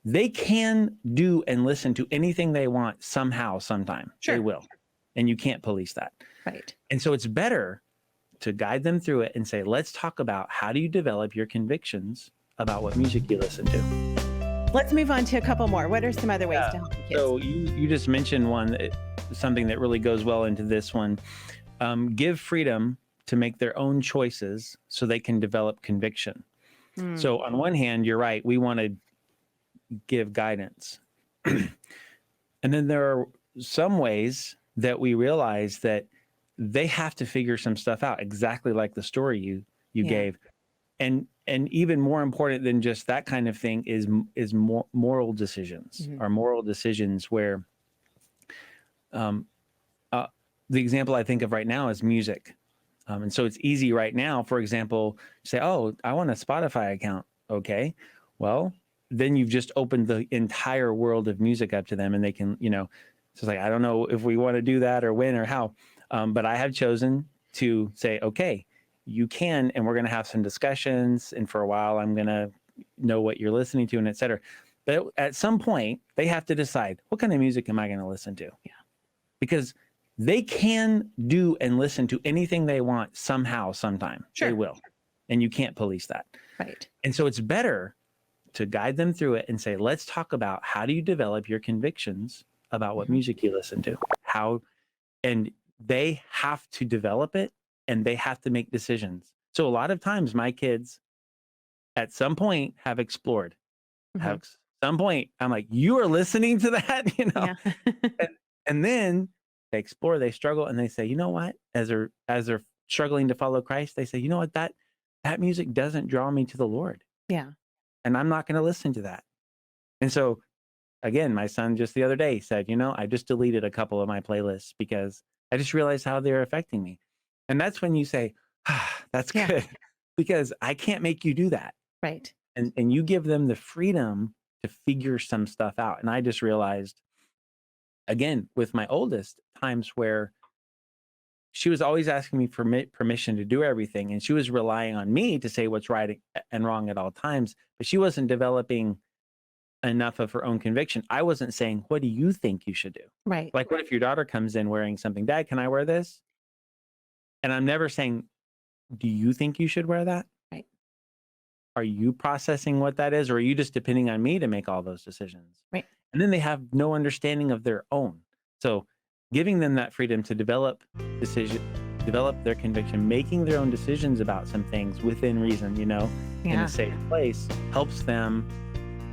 they can do and listen to anything they want somehow, sometime. Sure. They will. And you can't police that. Right. And so it's better to guide them through it and say, let's talk about how do you develop your convictions about what music you listen to. Let's move on to a couple more. What are some other ways to help the kids? So you just mentioned something that really goes well into this one. Give freedom to make their own choices so they can develop conviction. So on one hand, you're right. We want to give guidance. And then there are some ways that we realize that they have to figure some stuff out, exactly like the story you gave. And even more important than just that kind of thing is moral decisions, or moral decisions where the example I think of right now is music. And so it's easy right now, for example, say, oh, I want a Spotify account. Okay, well, then you've just opened the entire world of music up to them, and they can, so it's like, I don't know if we want to do that or when or how, but I have chosen to say, okay, you can, and we're going to have some discussions, and for a while, I'm going to know what you're listening to, and et cetera. But at some point, they have to decide, what kind of music am I going to listen to? Yeah. Because they can do and listen to anything they want somehow, sometime. Sure. They will. And you can't police that. Right. And so it's better to guide them through it and say, let's talk about how do you develop your convictions about what music you listen to? And they have to develop it, and they have to make decisions. So a lot of times my kids at some point have explored. Have some point, I'm like, you are listening to that, Yeah. and then they explore, they struggle, and they say, you know what? As they're struggling to follow Christ, they say, you know what? That music doesn't draw me to the Lord. Yeah. And I'm not going to listen to that. And so, again, my son just the other day said, I just deleted a couple of my playlists because I just realized how they're affecting me. And that's when you say, that's good, because I can't make you do that. Right. And you give them the freedom to figure some stuff out. And I just realized, again, with my oldest, times where she was always asking me for permission to do everything, and she was relying on me to say what's right and wrong at all times, but she wasn't developing enough of her own conviction. I wasn't saying, what do you think you should do? Right. Like, what if your daughter comes in wearing something? Dad, can I wear this? And I'm never saying, do you think you should wear that? Right. Are you processing what that is, or are you just depending on me to make all those decisions? Right. And then they have no understanding of their own. So giving them that freedom to develop their conviction, making their own decisions about some things within reason, in a safe place, helps them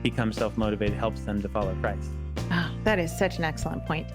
become self-motivated, helps them to follow Christ. Oh, that is such an excellent point.